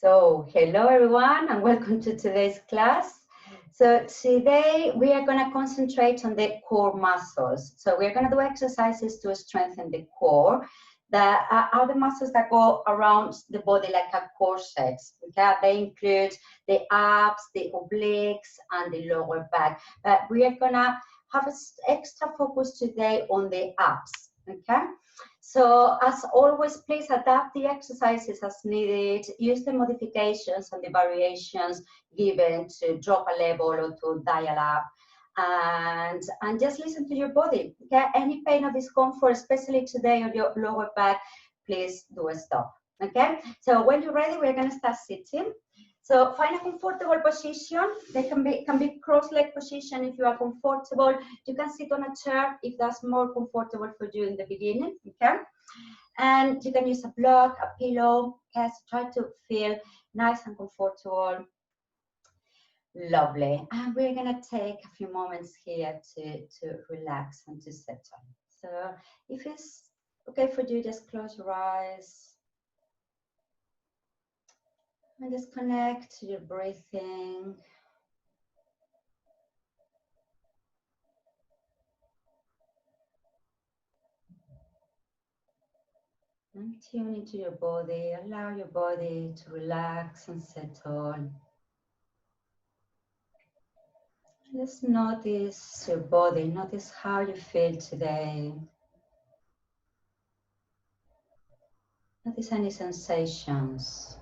So, hello everyone and welcome to today's class. So today we are going to concentrate on the core muscles. So we're going to do exercises to strengthen the core. That are the muscles that go around the body like a corset. Okay? They include the abs, the obliques, and the lower back. But we are going to have an extra focus today on the abs. Okay? So as always, please adapt the exercises as needed. Use the modifications and the variations given to drop a level or to dial up. And just listen to your body. Okay? Any pain or discomfort, especially today on your lower back, please do a stop. Okay? So when you're ready, we're going to start sitting. So find a comfortable position. They can be cross-leg position if you are comfortable. You can sit on a chair if that's more comfortable for you in the beginning. Okay? And you can use a block, a pillow. Okay? So try to feel nice and comfortable. Lovely. And we're going to take a few moments here to relax and to settle. So if it's okay for you, just close your eyes. And just connect to your breathing. And tune into your body. Allow your body to relax and settle. Just notice your body, notice how you feel today. Notice any sensations.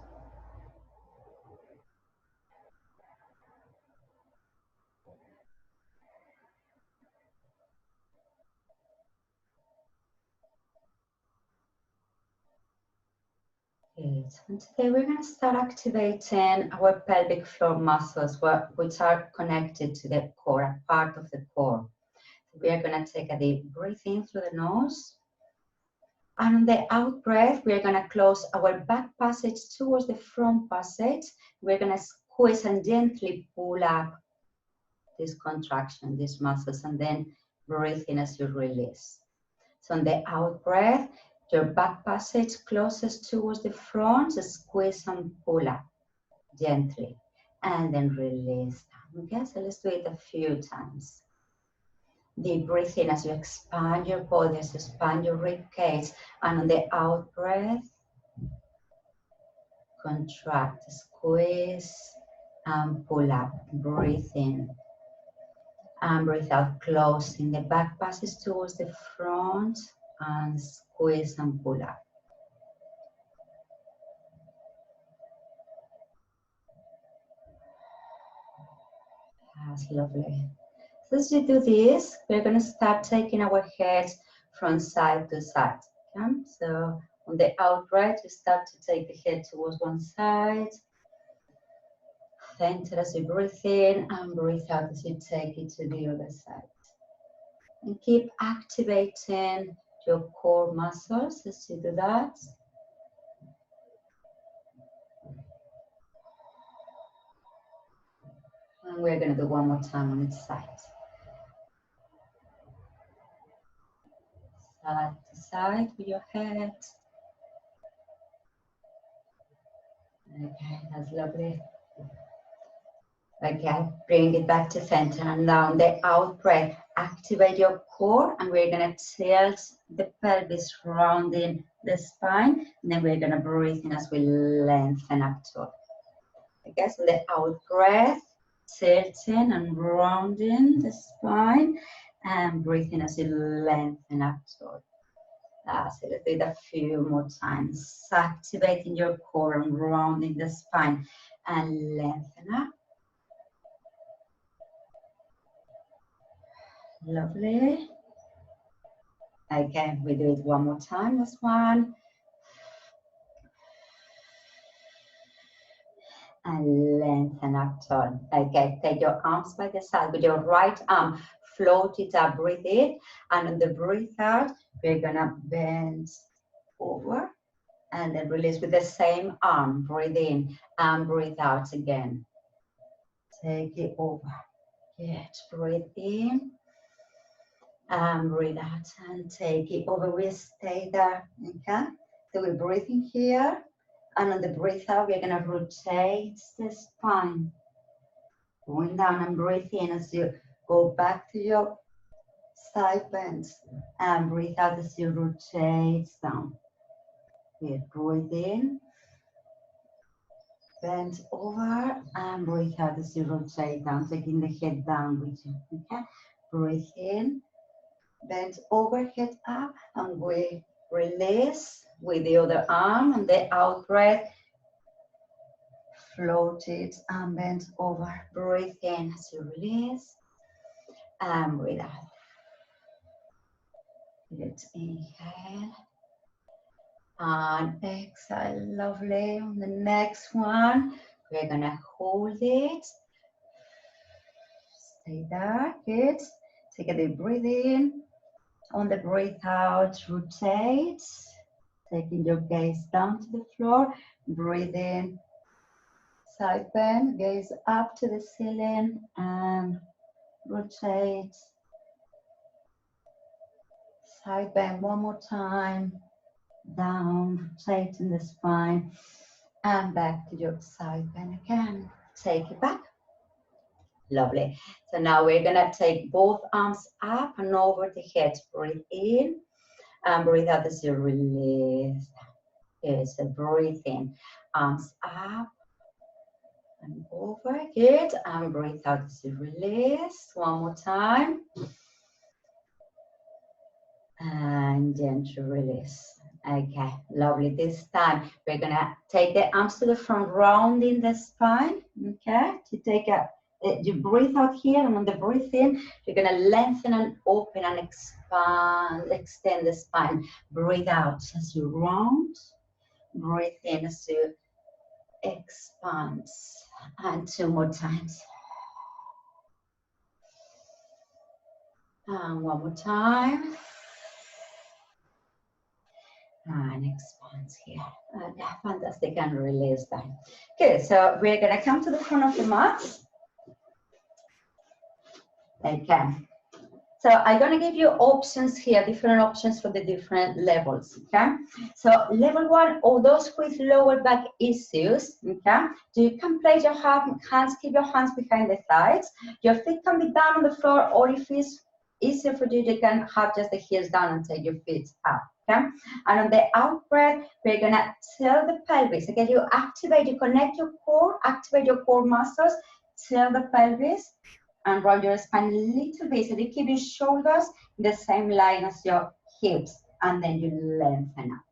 Good. And today we're going to start activating our pelvic floor muscles, which are connected to the core, a part of the core. We are going to take a deep breath in through the nose. And on the out breath, we're going to close our back passage towards the front passage. We're going to squeeze and gently pull up this contraction, these muscles, and then breathe in as you release. So on the out breath, your back passage closes towards the front, so squeeze and pull up gently, and then release. Okay, so let's do it a few times. Deep breath in as you expand your body, as you expand your rib cage, and on the out breath, contract, squeeze, and pull up. Breathe in. And breathe out, closing the back passage towards the front, and squeeze and pull up. That's lovely. So as you do this, we're going to start taking our heads from side to side. Okay? So on the out breath, you start to take the head towards one side. Center as you breathe in and breathe out as you take it to the other side. And keep activating your core muscles as you do that. And we're going to do one more time on each side. Side to side with your head. Okay, that's lovely. Okay, bring it back to center, and now on the out breath, activate your core, and we're going to tilt the pelvis rounding the spine, and then we're going to breathe in as we lengthen up toward. Okay, so the out breath, tilting and rounding the spine, and breathing as you lengthen up toward. So let's do it a few more times. Activating your core and rounding the spine, and lengthen up. Lovely. Okay, we do it one more time. This one. And lengthen up tall. Okay, take your arms by the side with your right arm. Float it up, breathe in. And on the breathe out, we're going to bend over. And then release with the same arm. Breathe in and breathe out again. Take it over. Good. Breathe in. And breathe out and take it over. We stay there. Okay. So we're breathing here And on the breath out, we're gonna rotate the spine. Going down and breathe in as you go back to your side bends. And breathe out as you rotate down. Good, breathe in. Bend over and breathe out as you rotate down, taking the head down with you, okay? Breathe in, bend over, head up, and we release with the other arm, and the out breath, float it and bend over. Breathe in as you release, and breathe out. Good, inhale, and exhale, lovely. On the next one, we're gonna hold it. Stay there, good. Take a deep breath in. On the breath out, rotate. Taking your gaze down to the floor. Breathe in. Side bend, gaze up to the ceiling and rotate. Side bend one more time. Down, rotating the spine. And back to your side bend again. Take it back. Lovely. So now we're gonna take both arms up and over the head. Breathe in and breathe out as you release. Good. So breathe in, arms up and over. Good. And breathe out as you release. One more time. And gently release. Okay, lovely. This time we're gonna take the arms to the front, rounding the spine. Okay, to take a you breathe out here, and on the breath in, you're gonna lengthen and open and expand, extend the spine. Breathe out as you round. Breathe in as you expand. And two more times. And one more time. And expand here. Fantastic, and release that. Good, so we're gonna come to the front of the mat. Okay, so I'm gonna give you options here, different options for the different levels, okay? So level one, all those with lower back issues, okay? So you can place your hands, keep your hands behind the thighs. Your feet can be down on the floor, or if it's easier for you, you can have just the heels down and take your feet up, okay? And on the out breath, we're gonna tilt the pelvis. Again, you activate, you connect your core, activate your core muscles, tilt the pelvis, and roll your spine a little bit, so you keep your shoulders in the same line as your hips, and then you lengthen up,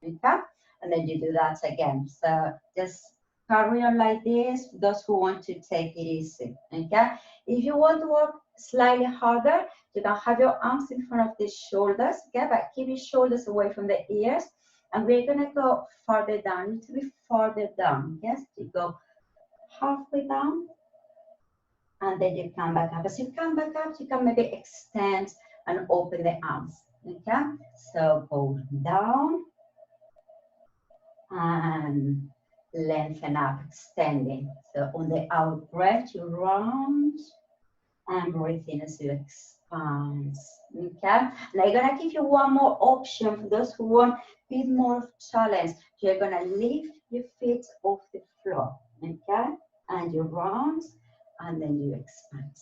okay? And then you do that again. So just carry on like this, those who want to take it easy, okay? If you want to work slightly harder, you can have your arms in front of the shoulders, okay? But keep your shoulders away from the ears, and we're gonna go farther down, a little bit farther down, yes? You go halfway down, and then you come back up. As you come back up, you can maybe extend and open the arms, okay? So go down and lengthen up, extending. So on the out breath, you round and breathe in as you expand, okay? And I'm gonna give you one more option for those who want a bit more of challenge. You're gonna lift your feet off the floor, okay? And you round, and then you expand.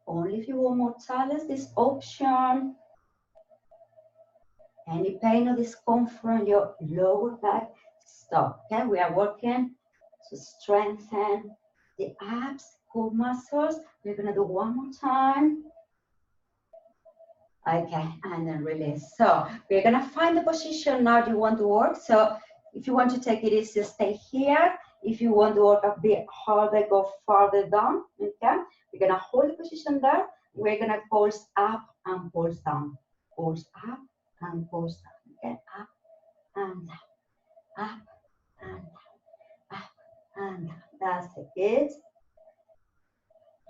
Only if you want more challenge, this option. Any pain or discomfort in your lower back, stop. Okay, we are working to strengthen the abs, core muscles. We're gonna do one more time. Okay, and then release. So we're gonna find the position now you want to work. So if you want to take it easy, stay here. If you want to work a bit harder, go farther down, okay? We're gonna hold the position there. We're gonna pulse up and pulse down. Pulse up and pulse down, okay? Up and down, up and down, up and down. That's it, good.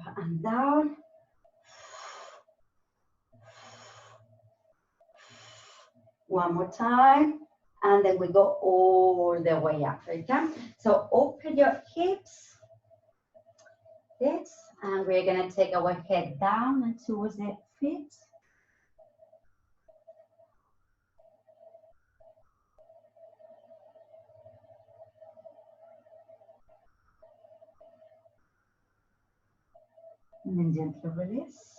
Up and down. One more time. And then we go all the way up, okay? So open your hips, this, and we're gonna take our head down and towards the feet. And then gently release.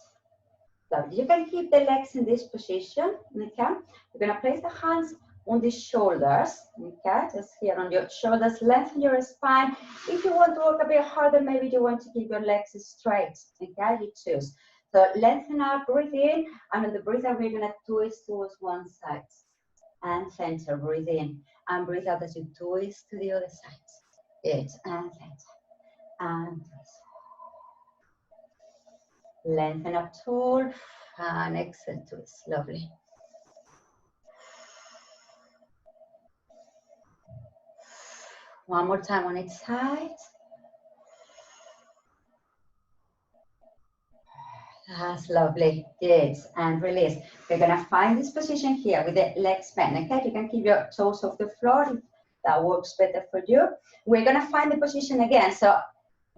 Lovely. You can keep the legs in this position, okay? You're gonna place the hands on the shoulders, okay? Just here on your shoulders, lengthen your spine. If you want to work a bit harder, maybe you want to keep your legs straight, okay? You choose. So lengthen up, breathe in, and on the breath out, we're gonna twist towards one side. And center, breathe in, and breathe out as you twist to the other side. Good, and center, and twist. Lengthen up tall, and exhale, twist, lovely. One more time on each side. That's lovely. Good. And release. We're going to find this position here with the legs bent. Okay, you can keep your toes off the floor if that works better for you. We're going to find the position again. So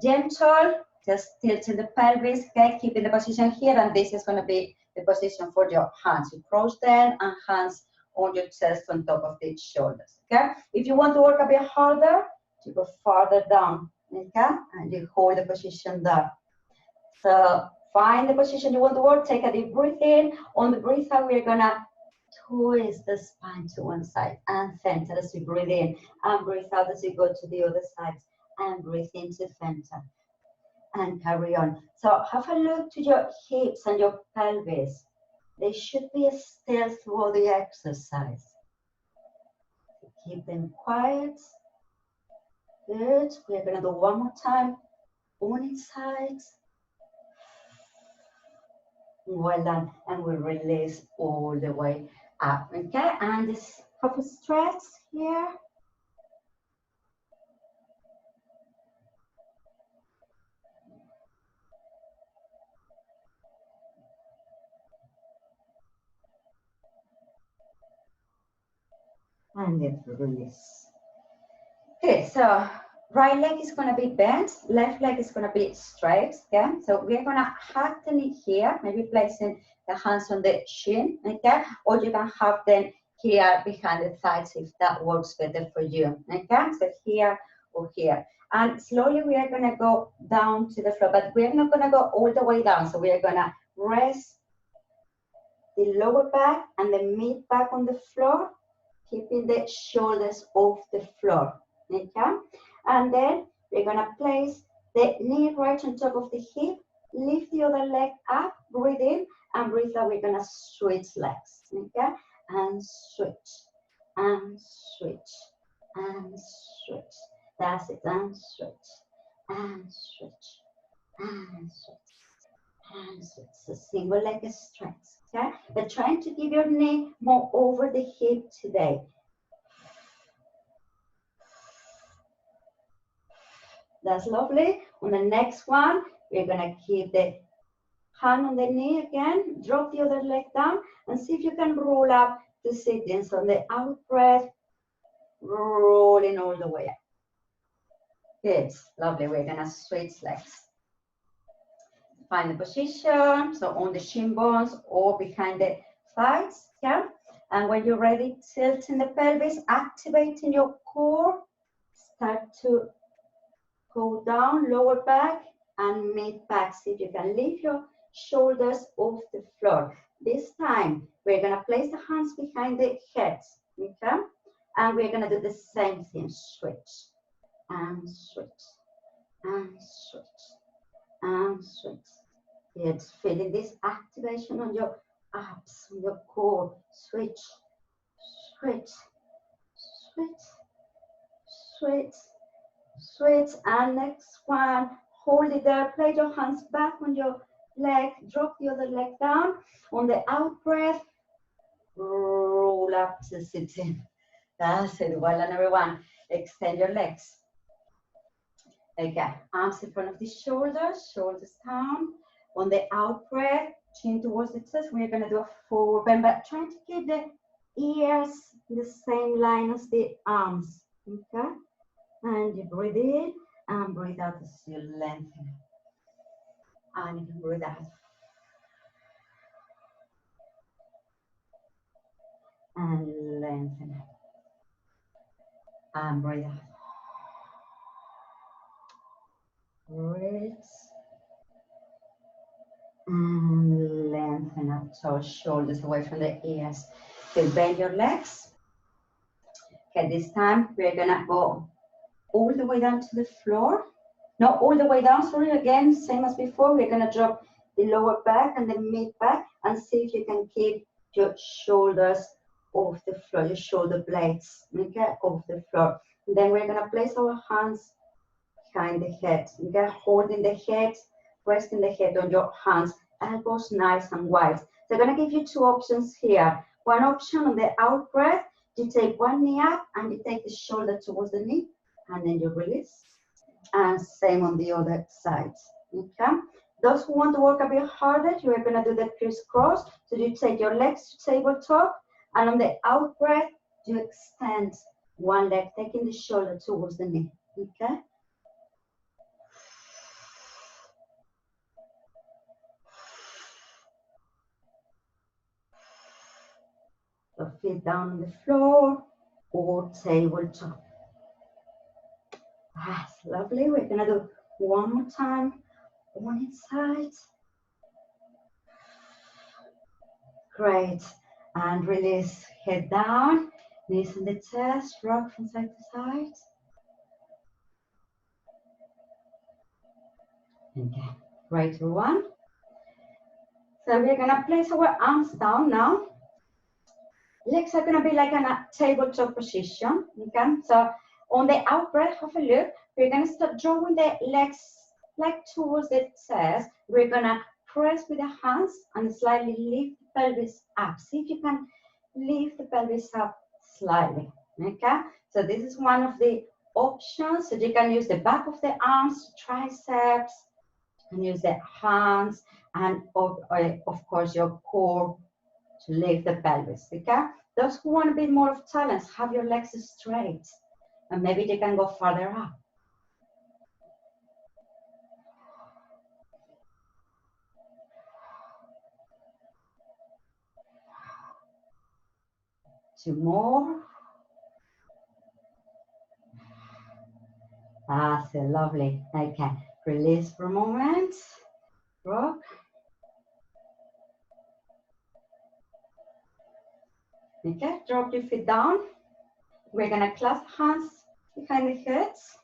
gentle, just tilting the pelvis, okay, keeping the position here. And this is going to be the position for your hands. You cross them and hands on your chest on top of the shoulders. Okay, if you want to work a bit harder, you go farther down. Okay, and you hold the position there. So find the position you want to work, take a deep breath in. On the breath out, we're gonna twist the spine to one side and center as you breathe in, and breathe out as you go to the other side, and breathe into center, and carry on. So have a look to your hips and your pelvis. They should be still through the exercise. Keep them quiet. Good. We're gonna do one more time on each side. Well done, and we'll release all the way up, okay? And just have a stretch here. And then release. Okay, so right leg is gonna be bent, left leg is gonna be straight, okay? So we're gonna hug the knee here, maybe placing the hands on the shin, okay? Or you can have them here behind the thighs if that works better for you, okay? So here or here. And slowly we are gonna go down to the floor, but we're not gonna go all the way down. So we are gonna rest the lower back and the mid back on the floor, keeping the shoulders off the floor, okay? And then we're gonna place the knee right on top of the hip, lift the other leg up, breathe in, and breathe out. We're gonna switch legs, okay? And switch, and switch, and switch. That's it, and switch, and switch, and switch, and switch. So single leg stretch, okay? But trying to give your knee more over the hip today. That's lovely. On the next one, we're gonna keep the hand on the knee again, drop the other leg down, and see if you can roll up to sitting. So on the out breath, rolling all the way up. Good, lovely. We're gonna switch legs. Find the position, so on the shin bones or behind the thighs, yeah? And when you're ready, tilting the pelvis, activating your core, start to go down, lower back and mid back. See if you can lift your shoulders off the floor. This time, we're gonna place the hands behind the heads, okay? And we're gonna do the same thing, switch, and switch, and switch, and switch. It's feeling this activation on your abs, on your core. Switch, switch, switch, switch, switch. And next one, hold it there. Place your hands back on your leg. Drop the other leg down. On the out breath, roll up to sitting. That's it. Well done, everyone. Extend your legs. Okay, arms in front of the shoulders, shoulders down. On the out breath, chin towards the chest, we're gonna do a forward bend, but trying to keep the ears in the same line as the arms, okay? And you breathe in and breathe out as you lengthen. And you breathe out. And lengthen. And breathe out. Breathe. Lengthen up toes, shoulders away from the ears. Okay, bend your legs. Okay, this time we're gonna go all the way down to the floor. Not all the way down, sorry, again, same as before. We're gonna drop the lower back and the mid back and see if you can keep your shoulders off the floor, your shoulder blades, okay, off the floor. And then we're gonna place our hands behind the head, okay, holding the head, resting the head on your hands, elbows nice and wide. So I'm gonna give you two options here. One option on the out breath, you take one knee up and you take the shoulder towards the knee, and then you release. And same on the other side, okay? Those who want to work a bit harder, you are gonna do the crisscross. So you take your legs to tabletop, and on the out breath, you extend one leg, taking the shoulder towards the knee, okay? So feet down on the floor or tabletop. That's lovely. We're gonna do one more time on each side. Great. And release. Head down, knees on the chest, rock from side to side. Okay. Great, everyone. So we're gonna place our arms down now. Legs are gonna be like in a tabletop position. Okay. So on the out breath, have a look. We're gonna start drawing the legs like towards the chest. We're gonna press with the hands and slightly lift the pelvis up. See if you can lift the pelvis up slightly, okay? So this is one of the options. So you can use the back of the arms, triceps, you can use the hands, and of course your core to lift the pelvis, okay? Those who want a bit more of challenge, have your legs straight, and maybe you can go further up. Two more. That's lovely. Okay, release for a moment. Rock. Okay, drop your feet down. We're gonna clasp hands behind the heads.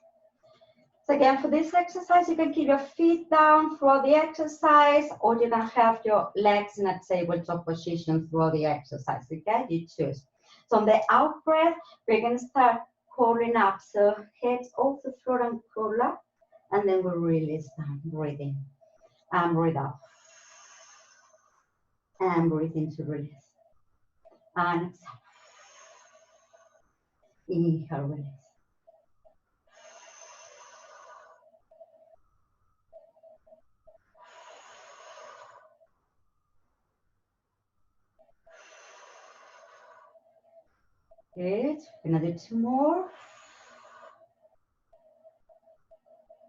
So again, for this exercise, you can keep your feet down throughout the exercise, or you can have your legs in a tabletop position throughout the exercise, okay? You choose. So on the out breath, we're gonna start curling up. So heads off the floor and curl up, and then we'll release down, breathe in, and breathe out. And breathe in to release. And exhale. Inhale, release. Good. We're gonna do two more.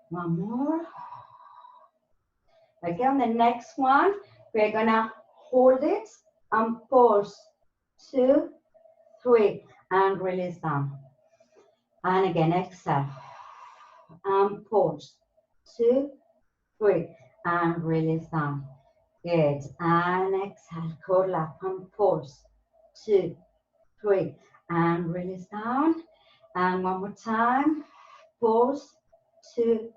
One more. Okay, on the next one, we're gonna hold it and pause. 2, 3, and release down. And again, exhale. And pause. 2, 3, and release down. Good. And exhale, curl up and pause. 2, 3, and release down. And one more time. Pause. 2,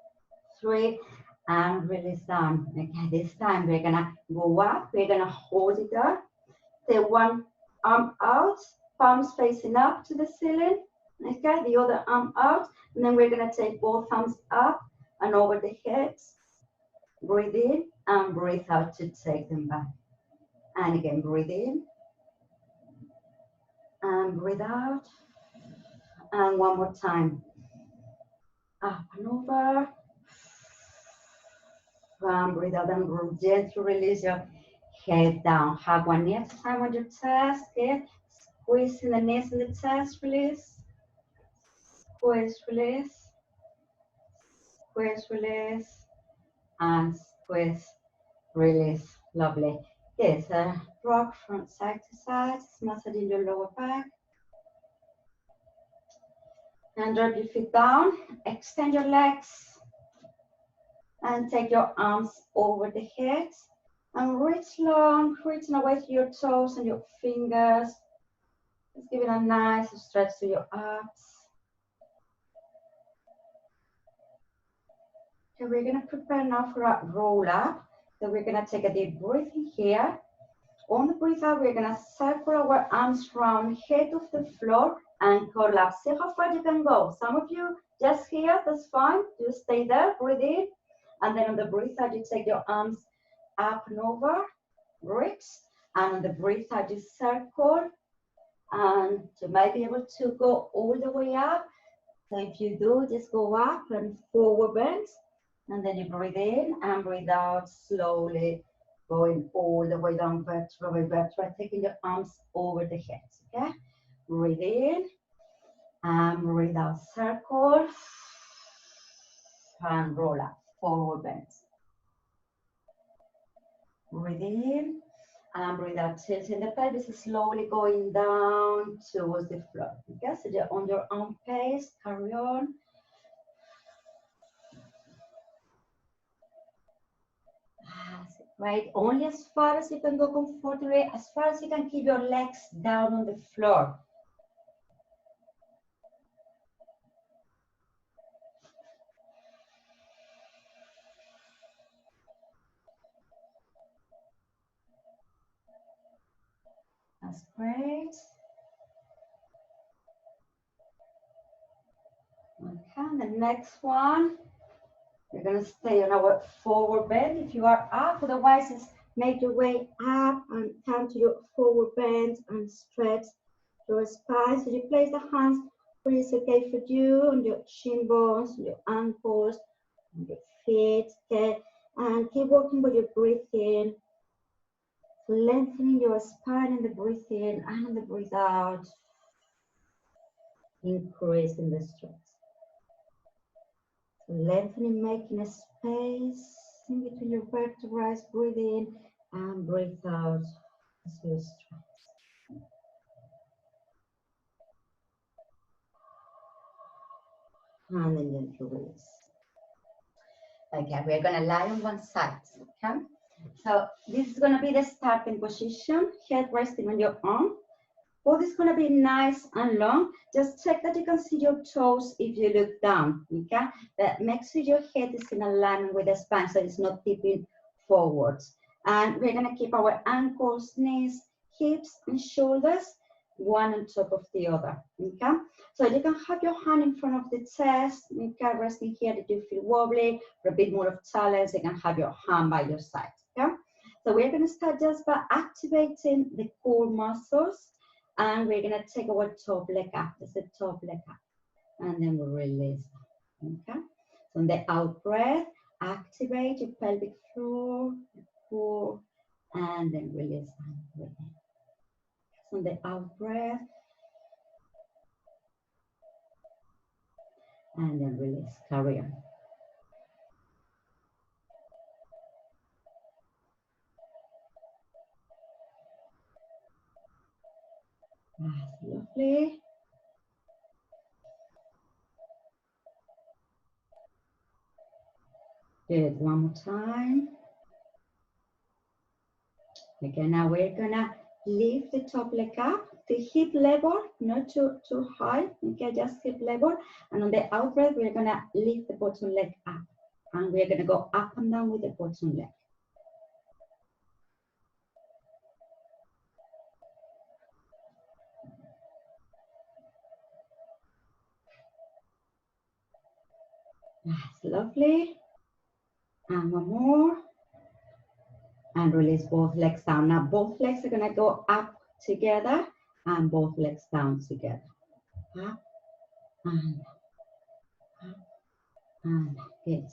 3, and release down. Okay, this time we're gonna go up. We're gonna hold it up. Take one arm out, palms facing up to the ceiling. Okay, the other arm out, and then we're gonna take both arms up and over the head. Breathe in and breathe out to take them back. And again, breathe in and breathe out. And one more time. Up and over. And breathe out and gently release your head down. Hug one knee at a time on your chest. Good. Squeezing the knees in the chest. Release. Squeeze, release. Squeeze, release. And squeeze, release. Lovely. Yes, rock from side to side. Massaging your lower back. And drop your feet down. Extend your legs. And take your arms over the head. And reach long, reaching away to your toes and your fingers. Just give it a nice stretch to your abs. Okay, we're gonna prepare now for a roll up. So we're gonna take a deep breath in here. On the breath out, we're gonna circle our arms from head of the floor and collapse. See how far you can go. Some of you just here, that's fine. You stay there, breathe in. And then on the breath out, you take your arms up and over, reach. And on the breath out, you circle. And you might be able to go all the way up. So if you do, just go up and forward bend. And then you breathe in and breathe out slowly, going all the way down vertebra by vertebra, taking your arms over the head, okay? Breathe in and breathe out, circle and roll up, forward bend. Breathe in and breathe out, tilting the pelvis, slowly going down towards the floor, okay? So you're on your own pace, carry on. Right, only as far as you can go comfortably, as far as you can keep your legs down on the floor. That's great. Okay, the next one, we're gonna stay on our forward bend if you are up, otherwise just make your way up and come to your forward bend and stretch your spine. So you place the hands where it's okay for you, on your shin bones, on your ankles, on your feet, okay? And keep working with your breath in, lengthening your spine in the breath in and in the breath out, increasing the stretch. Lengthening, making a space in between your vertebrae, breathe in and breathe out as you stretch. And then gently release. Okay, we're gonna lie on one side, okay? So this is gonna be the starting position, head resting on your arm. Body is gonna be nice and long. Just check that you can see your toes if you look down, okay? But make sure your head is in alignment with the spine so it's not tipping forwards. And we're gonna keep our ankles, knees, hips, and shoulders one on top of the other, okay? So you can have your hand in front of the chest, okay? Resting here if you feel wobbly, for a bit more of challenge, you can have your hand by your side, okay? So we're gonna start just by activating the core muscles. And we're gonna take our top leg up, just the top leg up, and then we'll release, okay? So on the out breath, activate your pelvic floor, your core, and then release and breathe in. So on the out breath, and then release, carry on. That's lovely. Good, one more time. Okay, now we're gonna lift the top leg up to hip level, not too high, okay, just hip level. And on the out breath, we're gonna lift the bottom leg up. And we're gonna go up and down with the bottom leg. That's lovely. And one more. And release both legs down. Now both legs are gonna go up together and both legs down together. Up and up and good.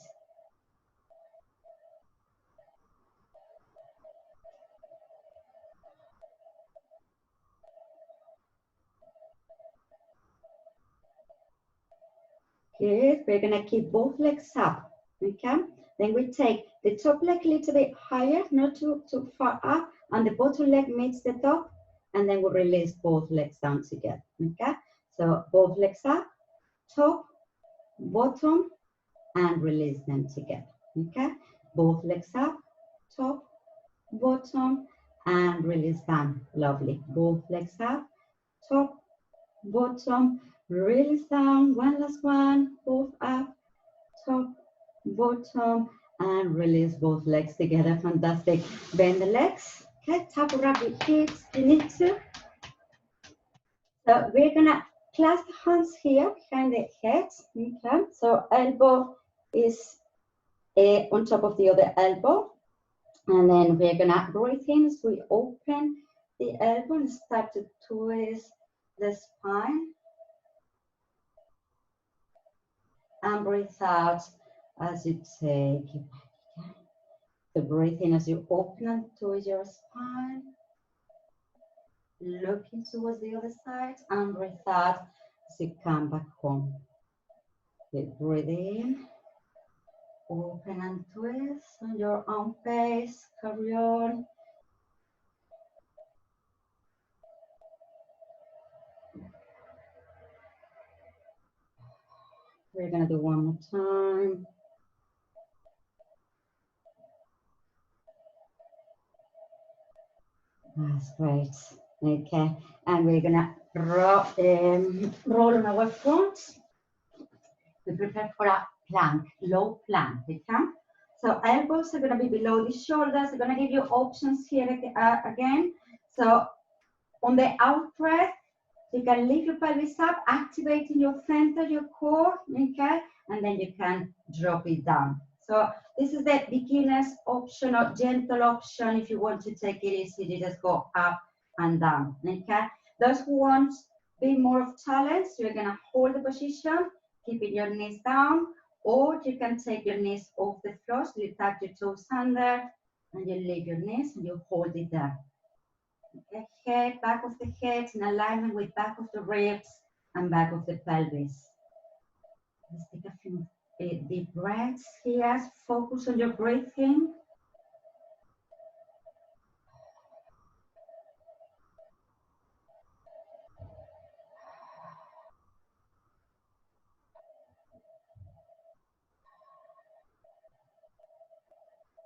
Good. We're gonna keep both legs up. Okay. Then we take the top leg a little bit higher, not too far up, and the bottom leg meets the top, and then we release both legs down together. Okay. So both legs up, top, bottom, and release them together. Okay. Both legs up, top, bottom, and release down. Lovely. Both legs up, top, bottom, release down. One last one, both up, top, bottom, and release both legs together. Fantastic. Bend the legs. Okay, tap around your hips if you need to. So we're gonna clasp the hands here behind the head. Okay, so elbow is on top of the other elbow. And then we're gonna breathe in as we open the elbow and start to twist the spine. And breathe out as you take it back. So breathe in as you open and twist your spine. Looking towards the other side, and breathe out as you come back home. Breathe in, open and twist on your own pace. Carry on. We're gonna do one more time. That's great. Okay, and we're gonna roll on our front. We prepare for a plank, low plank. Okay. So elbows are gonna be below the shoulders. I'm gonna give you options here again. So on the out breath, you can lift your pelvis up, activating your center, your core. Okay, and then you can drop it down. So this is the beginner's option or gentle option. If you want to take it easy, you just go up and down. Okay. Those who want a bit more of challenge, you're gonna hold the position, keeping your knees down, or you can take your knees off the floor. So you tuck your toes under, and you leave your knees and you hold it there. Okay. Head, back of the head in alignment with back of the ribs and back of the pelvis. Let's take a few deep breaths here. Focus on your breathing.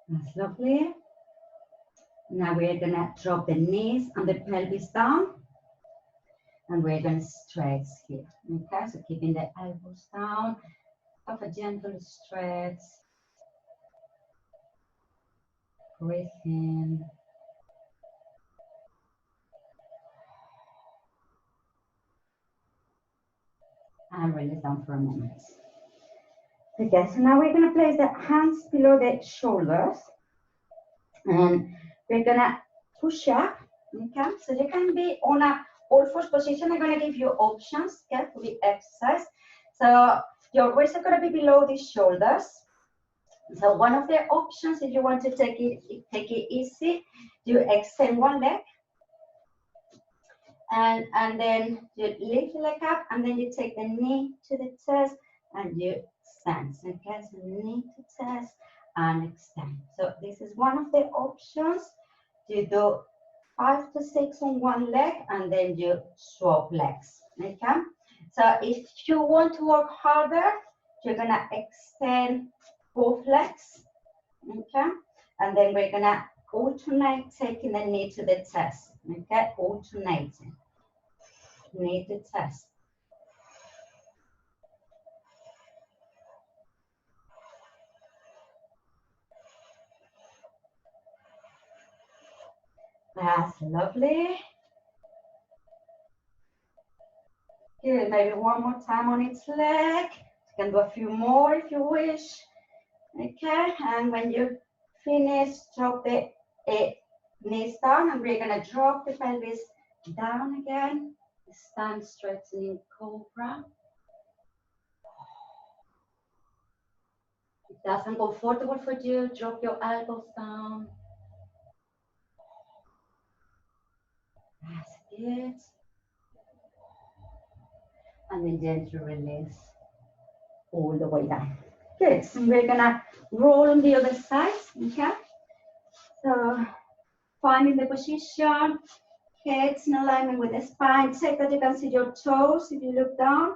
That's lovely. Now we're gonna drop the knees and the pelvis down, and we're gonna stretch here. Okay, so keeping the elbows down, have a gentle stretch. Breathe in. And release down for a moment. Okay, so now we're gonna place the hands below the shoulders, and we're gonna push up. Okay, so you can be on a all-fours position. I'm gonna give you options, okay, for the exercise. So your waist are gonna be below the shoulders. So one of the options, if you want to take it easy, you extend one leg, and then you lift the leg up, and then you take the knee to the chest, and you stand. Okay, so knee to chest and extend. So this is one of the options. You do 5 to 6 on one leg, and then you swap legs. Okay, so if you want to work harder, you're gonna extend both legs. Okay, and then we're gonna alternate taking the knee to the chest. Okay, alternating. Knee to chest. That's lovely. Good, maybe one more time on each leg. You can do a few more if you wish. Okay, and when you finish, drop the knees down, and we're gonna drop the pelvis down again. Stand straightening cobra. If that's uncomfortable for you, drop your elbows down. That's good. And then gently release all the way down. Good, so we're gonna roll on the other side, okay? So finding the position, heads in alignment with the spine. Check that you can see your toes if you look down.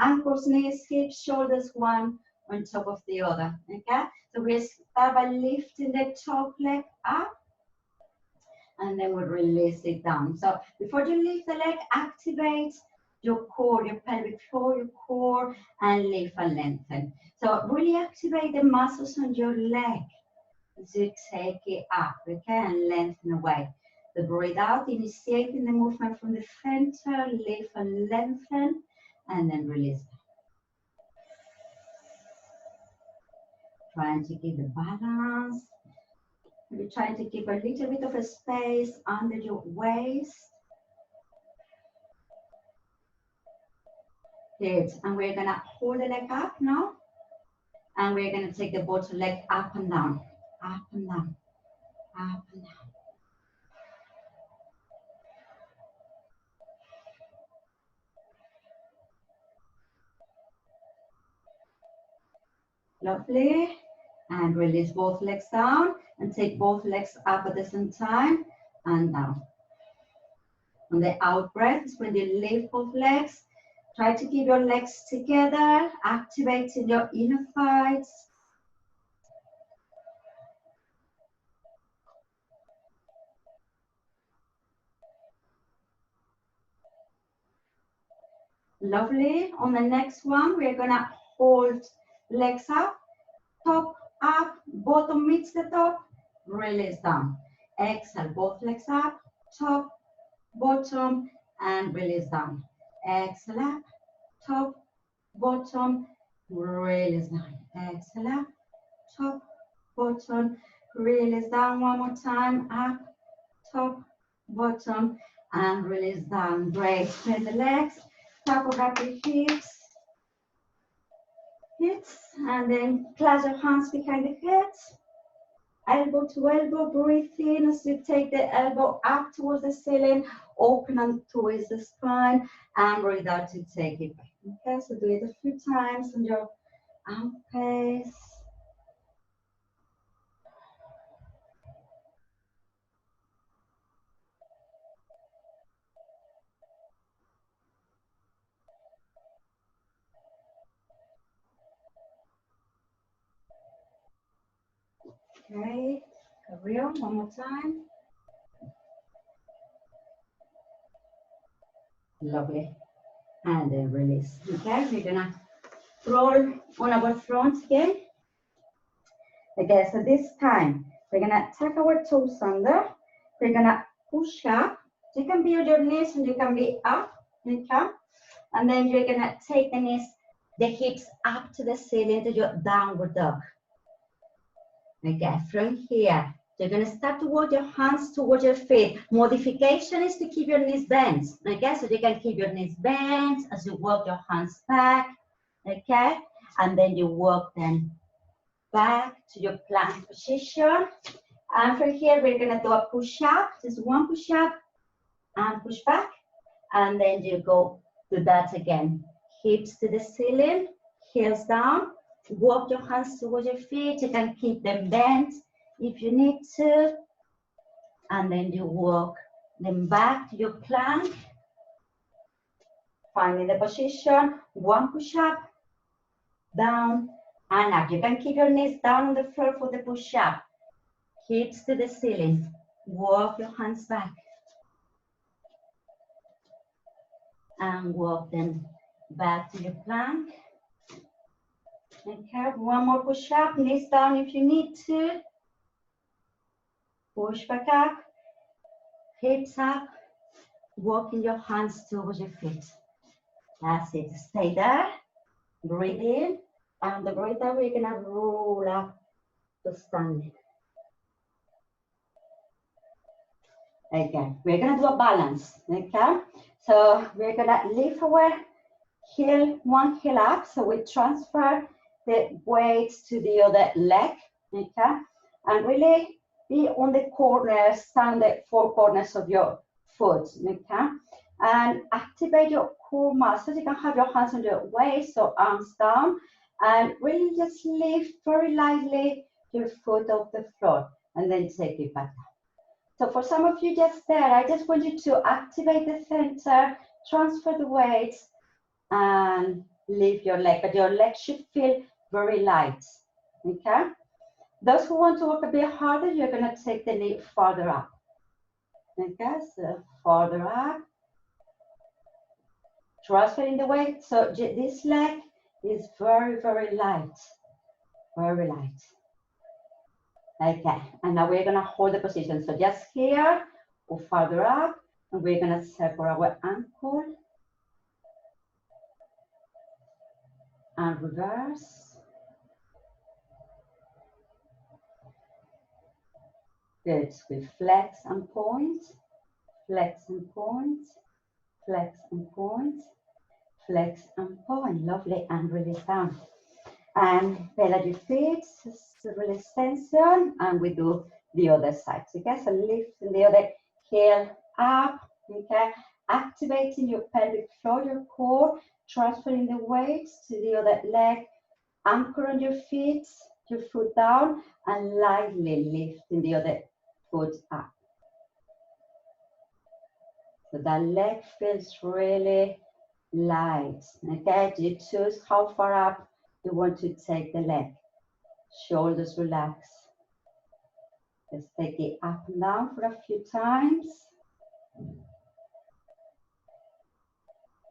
Ankles, knees, hips, shoulders, one on top of the other, okay? So we start by lifting the top leg up, and then we'll release it down. So before you lift the leg, activate your core, your pelvic floor, your core, and lift and lengthen. So really activate the muscles on your leg as you take it up, okay, and lengthen away. So breathe out, initiating the movement from the center, lift and lengthen, and then release. Trying to keep the balance. Maybe trying to keep a little bit of a space under your waist. Good. And we're gonna hold the leg up now. And we're gonna take the bottom leg up and down, up and down, up and down. Lovely. And release both legs down and take both legs up at the same time and down. On the out breath is when you lift both legs. Try to keep your legs together, activating your inner thighs. Lovely. On the next one, we're gonna hold legs up, top up, bottom meets the top, release down. Exhale, both legs up, top, bottom, and release down. Exhale up, top, bottom, release down. Exhale up, top, bottom, release down one more time, up, top, bottom, and release down. Great. Spread the legs, tackle up the hips, and then clasp your hands behind the head. Elbow to elbow, breathe in as you take the elbow up towards the ceiling, open and twist the spine, and breathe out to take it back. Okay, so do it a few times on your own pace. Okay, carry on one more time. Lovely. And then release. Okay, we're gonna roll on our front again. Okay, so this time we're gonna tuck our toes under. We're gonna push up. You can be on your knees and you can be up. Okay, and then you're gonna take the knees, the hips up to the ceiling to your downward dog. Okay, from here, you're gonna start to walk your hands towards your feet. Modification is to keep your knees bent. Okay, so you can keep your knees bent as you walk your hands back. Okay, and then you walk them back to your plank position. And from here, we're gonna do a push up, just one push up and push back. And then you go do that again. Hips to the ceiling, heels down. Walk your hands towards your feet. You can keep them bent if you need to. And then you walk them back to your plank. Finding the position, one push up, down, and up. You can keep your knees down on the floor for the push up. Hips to the ceiling. Walk your hands back. And walk them back to your plank. Okay, one more push up, knees down if you need to. Push back up, hips up, walking your hands towards your feet. That's it, stay there, breathe in, and the breath out, we're gonna roll up to standing. Okay, we're gonna do a balance, okay? So we're gonna lift our heel, one heel up, so we transfer the weights to the other leg, okay? And really be on the corners, stand the four corners of your foot, okay? And activate your core muscles. You can have your hands on your waist or arms down, and really just lift very lightly your foot off the floor, and then take it back down. So for some of you just there, I just want you to activate the center, transfer the weights, and lift your leg, but your leg should feel very light, okay? Those who want to work a bit harder, you're gonna take the knee farther up. Okay, so further up, transferring the weight. So this leg is very, very light, very light. Okay, and now we're gonna hold the position. So just here or further up, and we're gonna circle our ankle and reverse. Good, we flex and point, flex and point, flex and point, flex and point. Lovely, and release down. And pedal your feet, release tension, and we do the other side. Okay, so lifting the other heel up, okay, activating your pelvic floor, your core, transferring the weights to the other leg, anchor on your feet, your foot down, and lightly lifting the other foot up. So that leg feels really light, okay? You choose how far up you want to take the leg. Shoulders relax. Let's take it up and down for a few times.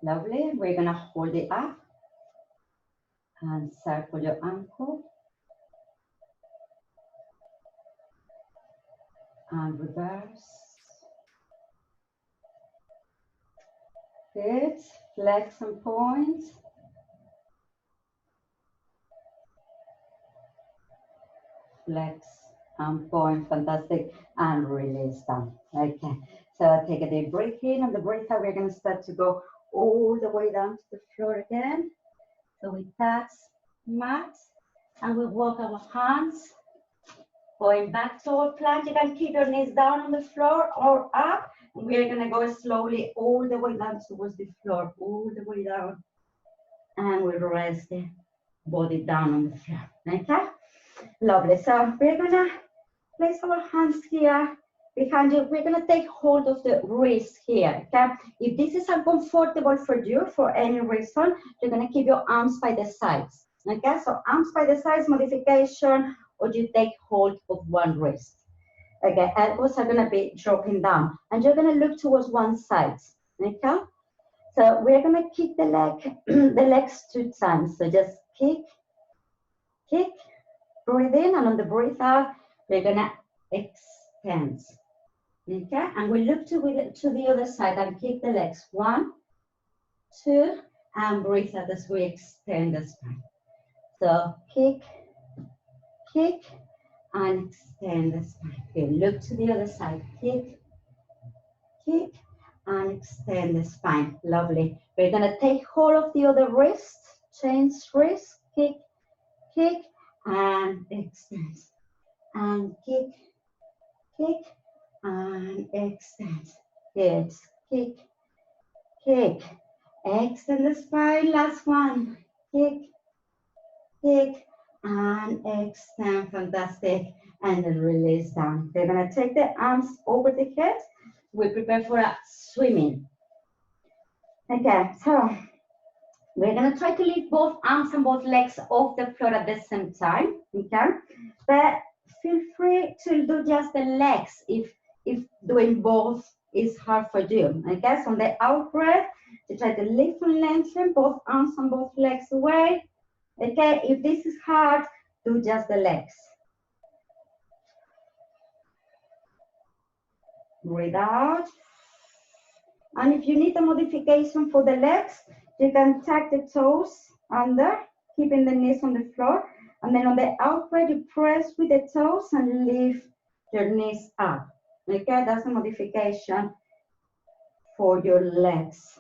Lovely. We're gonna hold it up and circle your ankle and reverse. Good. Flex and point. Flex and point. Fantastic. And release down. Okay. So take a deep breath in, and the breath out, we're going to start to go all the way down to the floor again. So we touch mat and we walk our hands going back toward plank. You can keep your knees down on the floor or up. And we are going to go slowly all the way down towards the floor, all the way down. And we rest the body down on the floor. Okay? Lovely. So we're going to place our hands here behind you. We're going to take hold of the wrist here. Okay? If this is uncomfortable for you for any reason, you're going to keep your arms by the sides. Okay? So arms by the sides modification, or you take hold of one wrist. Okay, elbows are gonna be dropping down, and you're gonna look towards one side. Okay, so we're gonna kick the leg, the legs 2 times. So just kick, kick, breathe in, and on the breathe out, we're gonna extend. Okay, and we look to the other side and kick the legs 1, 2, and breathe out as we extend the spine. So kick, kick, and extend the spine. Okay, look to the other side. Kick, kick, and extend the spine. Lovely. We're gonna take hold of the other wrist, change wrist, kick, kick, and extend. And kick, kick, and extend. Good. Kick, kick, extend the spine. Last one. Kick, kick, and extend. Fantastic. And then release down. We're gonna take the arms over the head. We prepare for a swimming. Okay, so we're gonna try to lift both arms and both legs off the floor at the same time. Okay, but feel free to do just the legs if doing both is hard for you. Okay, so on the out breath, you try to lift and lengthen both arms and both legs away. Okay, if this is hard, do just the legs. Breathe out. And if you need a modification for the legs, you can tuck the toes under, keeping the knees on the floor. And then on the out breath, you press with the toes and lift your knees up. Okay, that's a modification for your legs.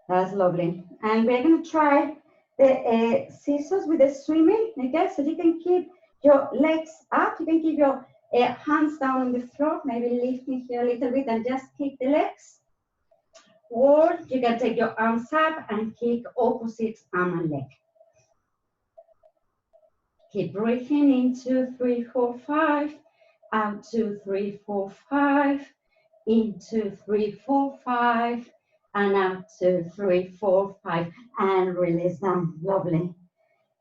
That's lovely. And we're going to try the scissors with the swimming. Okay, so you can keep your legs up. You can keep your hands down on the floor, maybe lifting here a little bit and just kick the legs. Or you can take your arms up and kick opposite arm and leg. Keep breathing in 2, 3, 4, 5. Out 2, 3, 4, 5. In 2, 3, 4, 5. And out 2, 3, 4, 5. And release down. Lovely.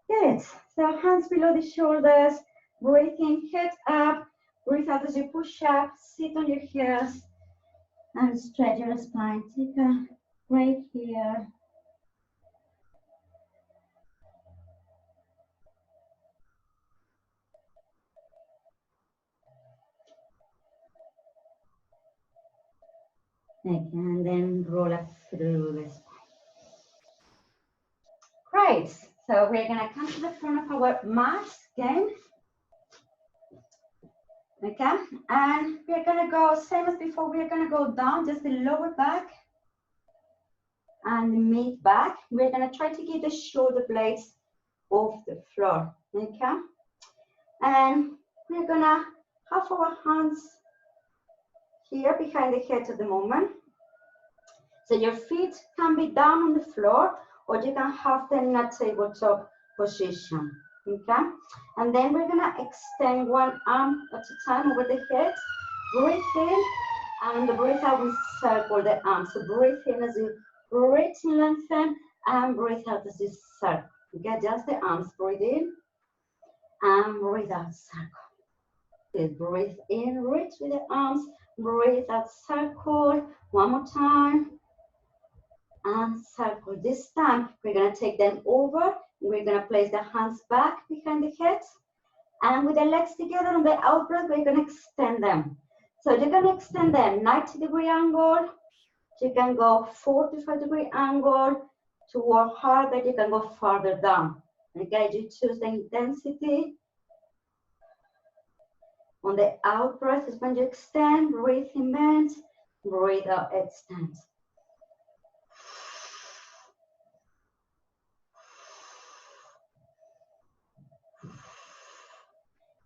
Good. So hands below the shoulders. Breathing, head up. Breathe out as you push up, sit on your heels, and stretch your spine. Take a break here. And then roll up through the spine. Great. So we're going to come to the front of our mat again. Okay. And we're going to go, same as before, we're going to go down, just the lower back and the mid back. We're going to try to keep the shoulder blades off the floor. Okay. And we're going to have our hands here behind the head at the moment. So your feet can be down on the floor, or you can have them in a tabletop position, okay? And then we're gonna extend one arm at a time over the head. Breathe in, and the breath out will circle the arms. So breathe in as you reach and lengthen, and breathe out as you circle. Okay, just the arms. Breathe in, and breathe out, circle. Good. Breathe in, reach with the arms. Breathe out, circle. One more time. And circle. This time, we're going to take them over. We're going to place the hands back behind the head. And with the legs together on the out breath, we're going to extend them. So you're going to extend them 90-degree angle. You can go 45-degree angle to work harder. You can go farther down. Okay, you choose the intensity. On the out breath is when you extend, breathe in, bend, breathe out, extend.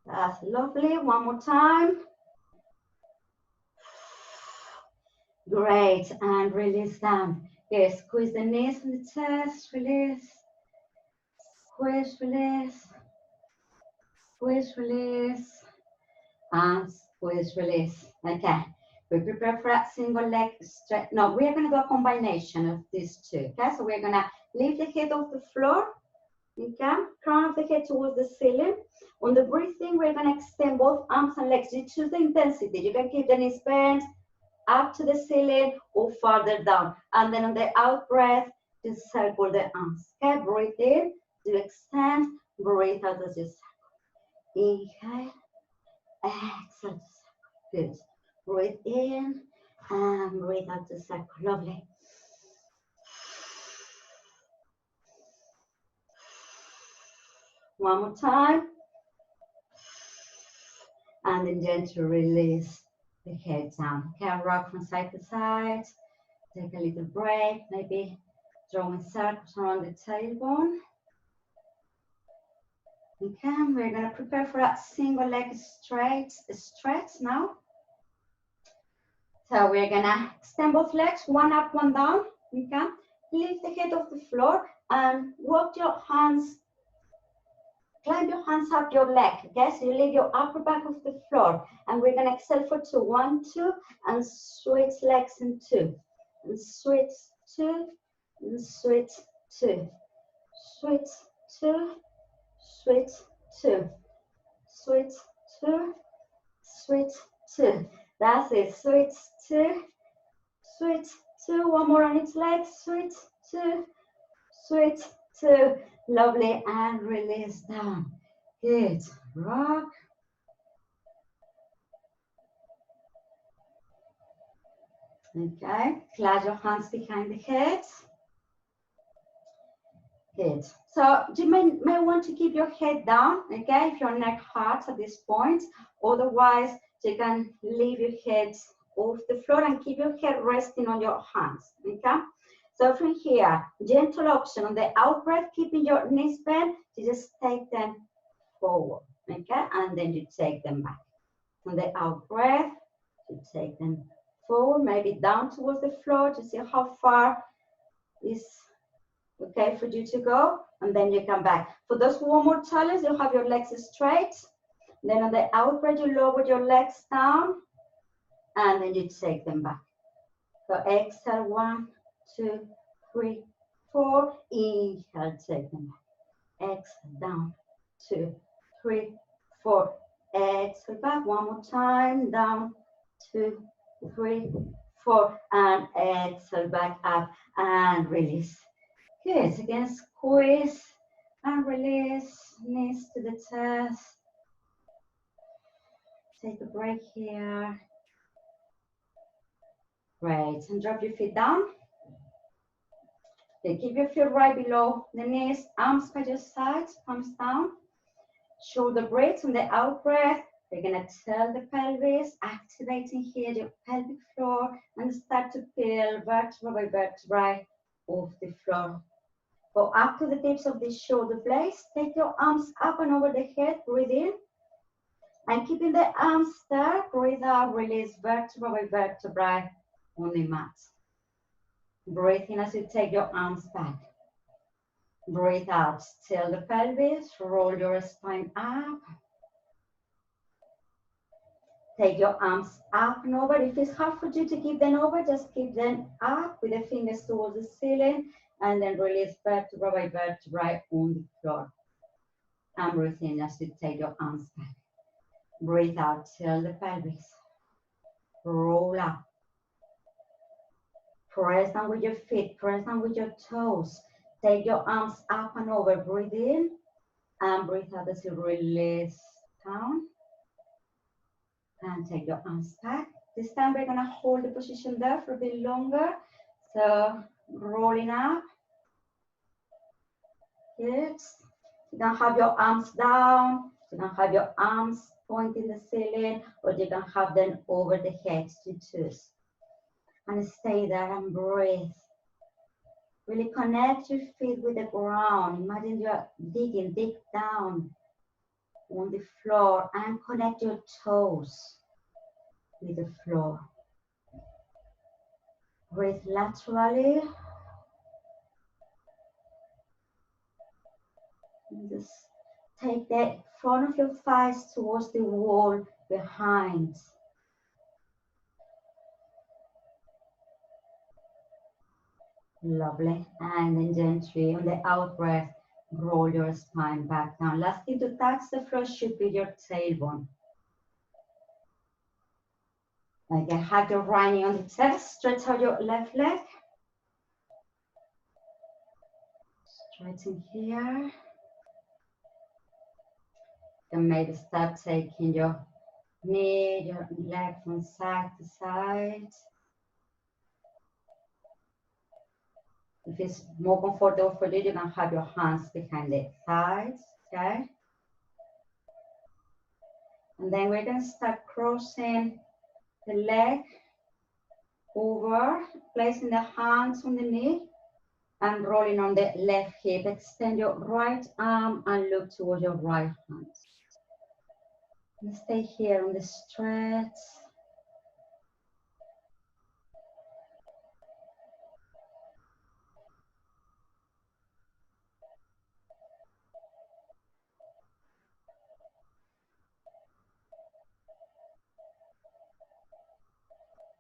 That's lovely. One more time. Great. And release them. Here, squeeze the knees from the chest. Release. Squeeze, release. Squeeze, release. And squeeze, release. Okay. We prepare for a single leg stretch. No, we are going to do a combination of these two. Okay. So we're going to lift the head off the floor. Okay. Crown of the head towards the ceiling. On the breathing, we're going to extend both arms and legs. You choose the intensity. You can keep the knees bent up to the ceiling or farther down. And then on the out breath, just circle the arms. Okay, breathe in, do extend, breathe out as you circle. Inhale, exhale, good. Breathe in and breathe out to circle. Lovely. One more time. And then gently release the head down. Okay, rock from side to side. Take a little break, maybe drawing circles around the tailbone. Okay, we're going to prepare for a single leg stretch now. So we're going to extend both legs, one up, one down. Okay, lift the head off the floor and walk your hands. Climb your hands up your leg, okay? So you leave your upper back off the floor. And we're gonna exhale for 2. 1, 2, and switch legs in 2. And switch 2, and switch 2. Switch 2, switch 2. Switch 2, switch 2. That's it, switch 2, switch 2. One more on each leg, switch 2, switch 2. Lovely, and release down. Good. Rock. Okay. Clasp your hands behind the head. Good. So you may want to keep your head down, okay, if your neck hurts at this point. Otherwise, you can leave your head off the floor and keep your head resting on your hands, okay? So from here, gentle option on the out breath, keeping your knees bent, you just take them forward, okay? And then you take them back. On the out breath, you take them forward, maybe down towards the floor to see how far is okay for you to go, and then you come back. For those who want more challenge, you have your legs straight. Then on the out breath, you lower your legs down, and then you take them back. So exhale, 1, 2, 3, 4. Inhale, take them back. Exhale, down, 2, 3, 4. Exhale, back. back. One more time. Down, 2, 3, 4. And exhale, back up and release. Good. Again, squeeze and release. Knees to the chest. Take a break here. Great. And drop your feet down. Okay, keep your feet right below the knees. Arms by your sides. Palms down. Shoulder blades on the out breath. You're going to tell the pelvis, activating here your pelvic floor, and start to peel vertebra by vertebra off the floor. Go up to the tips of the shoulder blades. Take your arms up and over the head. Breathe in. And keeping the arms there, breathe out, release vertebra by vertebra on the mat. Breathe in as you take your arms back. Breathe out, still the pelvis, roll your spine up. Take your arms up and over. If it's hard for you to keep them over, just keep them up with the fingers towards the ceiling, and then release vertebra by vertebra on the floor. And breathe in as you take your arms back. Breathe out, till the pelvis. Roll up. Press down with your feet, press down with your toes. Take your arms up and over. Breathe in and breathe out as you release down. And take your arms back. This time we're gonna hold the position there for a bit longer. So rolling up. Good. You can have your arms down. You can have your arms pointing the ceiling, or you can have them over the head to choose. And stay there and breathe. Really connect your feet with the ground. Imagine you're dig down on the floor and connect your toes with the floor. Breathe laterally. And just take the front of your thighs towards the wall behind. Lovely. And then gently on the out breath, roll your spine back down. Last thing to touch the floor should be your tailbone. Again, have your right knee on the chest. Stretch out your left leg. Stretching here. And maybe start taking your knee, your leg from side to side. If it's more comfortable for you, you can have your hands behind the thighs, okay? And then we're gonna start crossing the leg over, placing the hands on the knee and rolling on the left hip. Extend your right arm and look towards your right hand. And stay here on the stretch.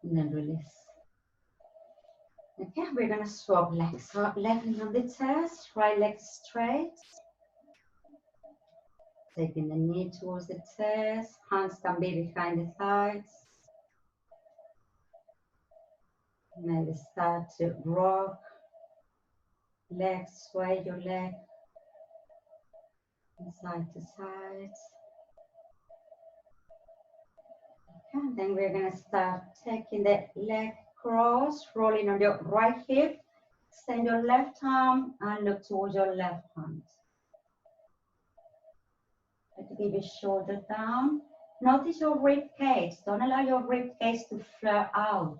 And then release. Okay, we're gonna swap legs. So left leg on the chest, right leg straight. Taking the knee towards the chest, hands can be behind the thighs. Maybe start to rock, legs, sway your leg from side to side. Okay, and then we're gonna start taking the leg cross, rolling on your right hip, extend your left arm and look towards your left hand. Try to keep your shoulder down. Notice your rib cage. Don't allow your rib cage to flare out.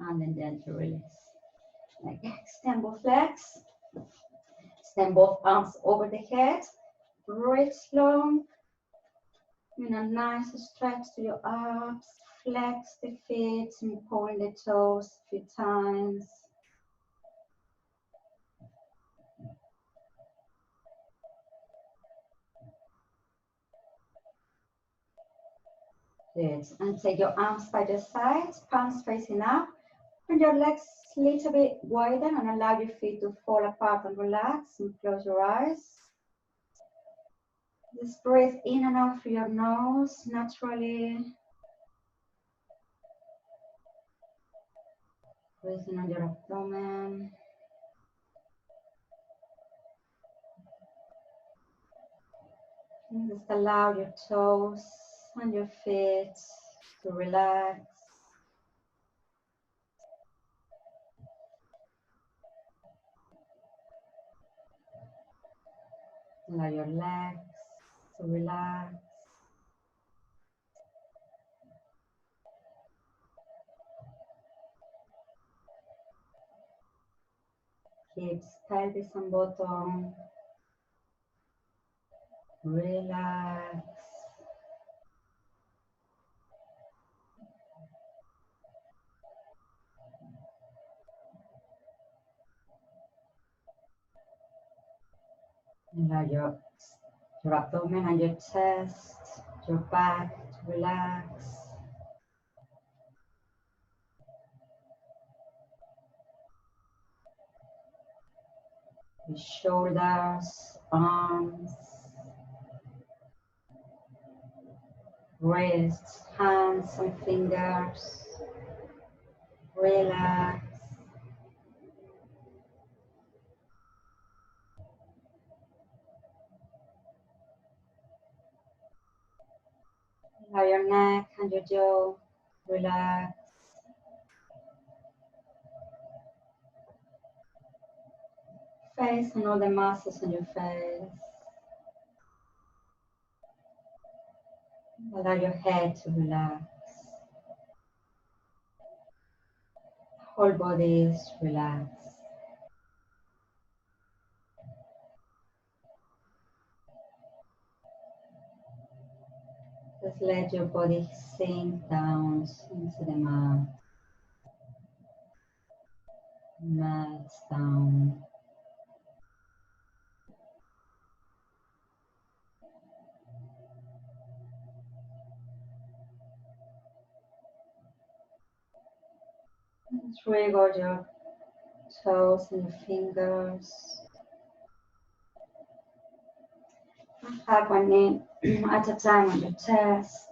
And then gently release. Okay, extend both legs. Extend both arms over the head. Reach long. And a nice stretch to your abs. Flex the feet and point the toes a few times. Good. And take your arms by the sides, palms facing up. Bring your legs a little bit wider and allow your feet to fall apart and relax and close your eyes. Just breathe in and out through your nose naturally. Breathing on your abdomen. And just allow your toes and your feet to relax. Allow your legs to relax. Hips, pelvis and bottom. Relax. Allow your abdomen and your chest, your back to relax. Your shoulders, arms, wrists, hands and fingers. Relax. Allow your neck and your jaw relax. Face and all the muscles on your face. Allow your head to relax. Whole body is relaxed. Just let your body sink down into the mat. Melt down. Just wiggle your toes and your fingers. Have one knee at a time on your chest.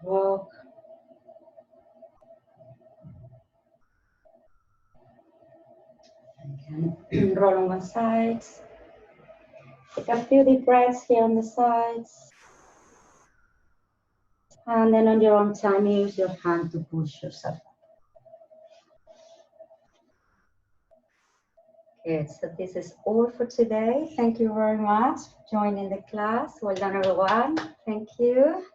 Rock. You can roll on one side. Take a few deep breaths here on the sides. And then on your own time, use your hand to push yourself up. Good, so this is all for today. Thank you very much for joining the class. Well done, everyone. Thank you.